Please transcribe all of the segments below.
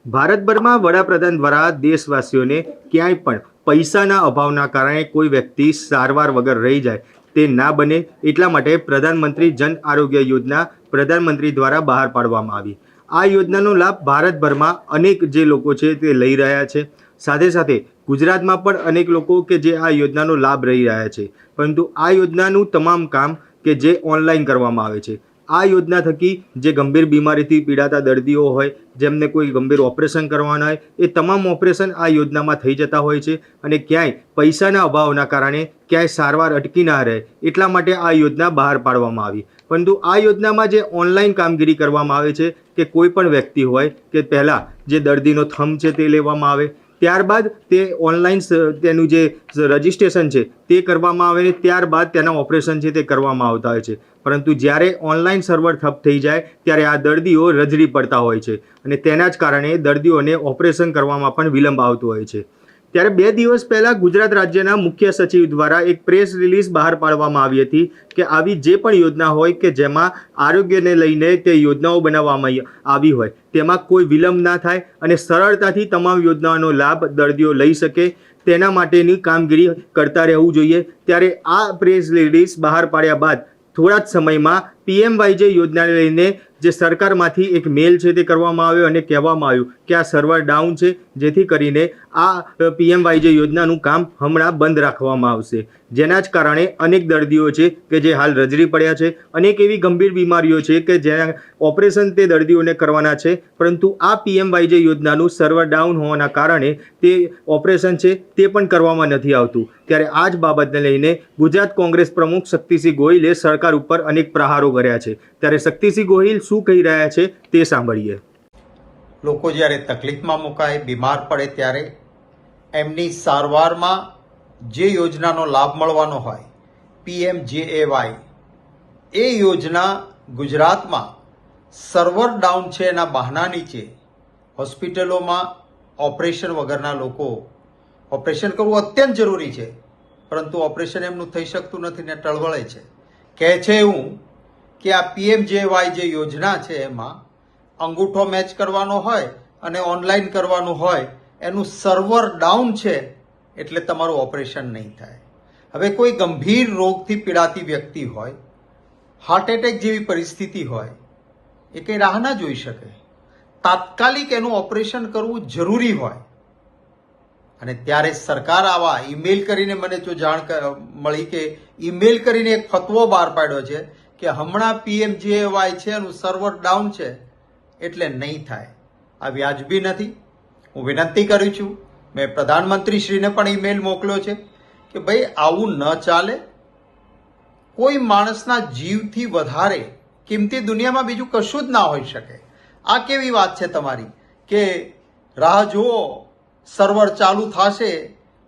ભારતભરમાં વડાપ્રધાન દ્વારા દેશવાસીઓને ક્યાંય પણ પૈસાના અભાવના કારણે કોઈ વ્યક્તિ સારવાર વગર રહી જાય તે ના બને એટલા માટે પ્રધાનમંત્રી જન આરોગ્ય યોજના પ્રધાનમંત્રી દ્વારા બહાર પાડવામાં આવી। આ યોજનાનો લાભ ભારતભરમાં અનેક જે લોકો છે તે લઈ રહ્યા છે। સાથે સાથે ગુજરાતમાં પણ અનેક લોકો કે જે આ યોજનાનો લાભ લઈ રહ્યા છે, પરંતુ આ યોજનાનું તમામ કામ કે જે ઓનલાઈન કરવામાં આવે છે। આ યોજના થકી જે ગંભીર બીમારીથી પીડાતા દર્દીઓ હોય, જેમને કોઈ ગંભીર ઓપરેશન કરવાના હોય, એ તમામ ઓપરેશન આ યોજનામાં થઈ જતા હોય છે અને ક્યાંય પૈસાના અભાવના કારણે ક્યાંય સારવાર અટકી ના રહે એટલા માટે આ યોજના બહાર પાડવામાં આવી। પરંતુ આ યોજનામાં જે ઓનલાઈન કામગીરી કરવામાં આવે છે કે કોઈ પણ વ્યક્તિ હોય કે પહેલાં જે દર્દીનો થંબ છે તે લેવામાં આવે, ત્યારબાદ તે ઓનલાઈન તેનું જે રજિસ્ટ્રેશન છે તે કરવામાં આવે, ત્યારબાદ તેના ઓપરેશન છે તે કરવામાં આવતા હોય છે। પરંતુ જ્યારે ઓનલાઈન સર્વર ઠપ થઈ જાય ત્યારે આ દર્દીઓ રઝળી પડતા હોય છે અને તેના જ કારણે દર્દીઓને ઓપરેશન કરવામાં પણ વિલંબ આવતો હોય છે। ત્યારે 2 દિવસ પહેલાં ગુજરાત રાજ્યના મુખ્ય સચિવ દ્વારા એક પ્રેસ રિલીઝ બહાર પાડવામાં આવી હતી કે આવી જે પણ યોજના હોય કે જેમાં આરોગ્યને લઈને તે યોજનાઓ બનાવવામાં આવી હોય તેમાં કોઈ વિલંબ ના થાય અને સરળતાથી તમામ યોજનાઓનો લાભ દર્દીઓ લઈ શકે તેના માટેની કામગીરી કરતા રહેવું જોઈએ। ત્યારે આ પ્રેસ રિલીઝ બહાર પાડ્યા બાદ થોડા જ સમયમાં PMYJ યોજનાને લઈને જે સરકારમાંથી એક મેલ છે તે કરવામાં આવ્યો અને કહેવામાં આવ્યું કે આ સર્વર ડાઉન છે, જેથી કરીને આ PMYJ યોજનાનું કામ હમણાં બંધ રાખવામાં આવશે। જેના જ કારણે અનેક દર્દીઓ છે કે જે હાલ રઝળી પડ્યા છે, અનેક એવી ગંભીર બીમારીઓ છે કે જેના ઓપરેશન તે દર્દીઓને કરવાના છે, પરંતુ આ PMYJ યોજનાનું સર્વર ડાઉન હોવાના કારણે તે ઓપરેશન છે તે પણ કરવામાં નથી આવતું। ત્યારે આ જ બાબતને લઈને ગુજરાત કોંગ્રેસ પ્રમુખ શક્તિસિંહ ગોહિલે સરકાર ઉપર અનેક પ્રહારો કર્યા છે। ત્યારે શક્તિસિંહ ગોહિલ શું કહી રહ્યા છે તે સાંભળીએ। લોકો જ્યારે તકલીફમાં મુકાય, બીમાર પડે ત્યારે એમની સારવારમાં જે યોજનાનો લાભ મળવાનો હોય PMJAY, એ યોજના ગુજરાતમાં સર્વર ડાઉન છે એના બહાના નીચે હોસ્પિટલોમાં ઓપરેશન વગરના લોકો, ઓપરેશન કરવું અત્યંત જરૂરી છે પરંતુ ઓપરેશન એમનું થઈ શકતું નથી ને ટળવળે છે। કહે છે એવું કે આ PMJY જે યોજના છે એમાં અંગૂઠો મેચ કરવાનો હોય અને ઓનલાઈન કરવાનું હોય, એનું સર્વર ડાઉન છે એટલે તમારું ઓપરેશન નહીં થાય। હવે કોઈ ગંભીર રોગથી પીડાતી વ્યક્તિ હોય, હાર્ટ એટેક જેવી પરિસ્થિતિ હોય, એ કંઈ રાહ ના જોઈ શકે, તાત્કાલિક એનું ઓપરેશન કરવું જરૂરી હોય અને ત્યારે સરકાર આવા ઈમેલ કરીને મને જો જાણ મળી કે ઈમેલ કરીને એક ફતવો બહાર પાડ્યો છે કે હમણાં PMJAY છે એનું સર્વર ડાઉન છે એટલે નહીં થાય। આ વ્યાજબી નથી। હું વિનંતી કરું છું, મેં પ્રધાનમંત્રીશ્રીને પણ ઈમેલ મોકલ્યો છે કે ભાઈ આવું ન ચાલે। કોઈ માણસના જીવથી વધારે કિંમતી દુનિયામાં બીજું કશું જ ના હોઈ શકે। આ કેવી વાત છે તમારી કે રાહ જુઓ, સર્વર ચાલુ થશે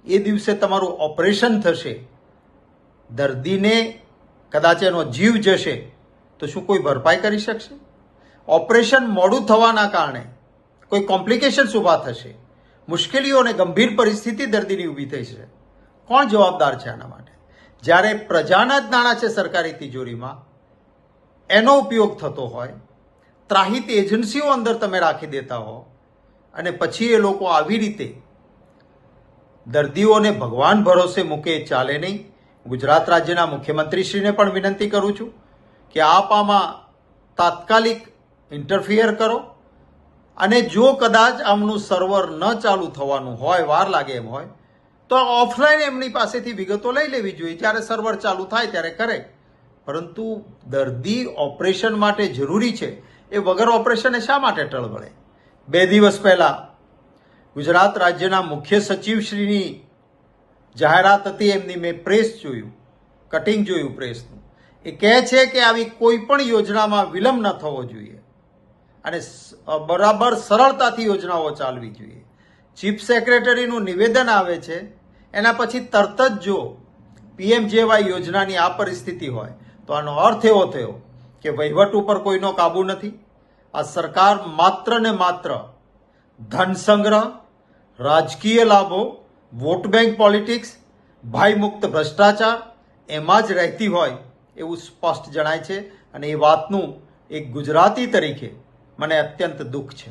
એ દિવસે તમારું ઓપરેશન થશે, દર્દીને કદાચ એનો જીવ જશે તો શું કોઈ ભરપાઈ કરી શકશે? ઓપરેશન મોડું થવાના કારણે કોઈ કોમ્પ્લિકેશન્સ ઊભા થશે, મુશ્કેલીઓ અને ગંભીર પરિસ્થિતિ દર્દીની ઊભી થઈ છે, કોણ જવાબદાર છે આના માટે? જ્યારે પ્રજાના જ નાણાં છે સરકારી તિજોરીમાં, એનો ઉપયોગ થતો હોય, ત્રાહિત એજન્સીઓ અંદર તમે રાખી દેતા હો અને પછી એ લોકો આવી રીતે દર્દીઓને ભગવાન ભરોસે મૂકે, ચાલે નહીં। ગુજરાત રાજ્યના મુખ્યમંત્રીશ્રીને પણ વિનંતી કરું છું કે આપ આમાં તાત્કાલિક ઇન્ટરફિયર કરો અને જો કદાચ આમનું સર્વર ન ચાલુ થવાનું હોય, વાર લાગે એમ હોય, તો ઓફલાઈન એમની પાસેથી વિગતો લઈ લેવી જોઈએ, જ્યારે સર્વર ચાલુ થાય ત્યારે કરે। પરંતુ દર્દી ઓપરેશન માટે જરૂરી છે એ વગર ઓપરેશને શા માટે ટળવળે? 2 દિવસ પહેલા ગુજરાત રાજ્યના મુખ્ય સચિવશ્રીની જાહેરાત હતી, એમની મેં પ્રેસ જોયું, કટિંગ જોયું પ્રેસનું। એ કહે છે કે આવી કોઈ પણ યોજનામાં વિલંબ ન થવો જોઈએ અને બરાબર સરળતાથી યોજનાઓ ચાલવી જોઈએ। ચીફ સેક્રેટરીનું નિવેદન આવે છે, એના પછી તરત જ જો PMJY યોજનાની આ પરિસ્થિતિ હોય તો આનો અર્થ એવો થયો કે વહીવટ ઉપર કોઈનો કાબુ નથી। આ સરકાર માત્ર ને માત્ર ધન સંગ્રહ, રાજકીય લાભો, વોટ બેંક પોલિટિક્સ, ભયમુક્ત ભ્રષ્ટાચાર એમાં જ રહેતી હોય એવું સ્પષ્ટ જણાય છે અને એ વાતનું એક ગુજરાતી તરીકે મને અત્યંત દુઃખ છે।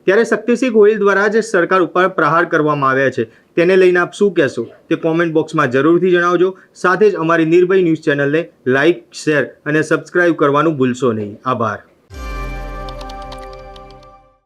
ત્યારે શક્તિસિંહ ગોહિલ દ્વારા જે સરકાર ઉપર પ્રહાર કરવામાં આવ્યા છે તેને લઈને આપ શું કહેશો તે કોમેન્ટ બોક્સમાં જરૂરથી જણાવજો. સાથે જ અમારી નિર્ભય ન્યૂઝ ચેનલને લાઇક, શેર અને સબસ્ક્રાઇબ કરવાનું ભૂલશો નહીં. આભાર.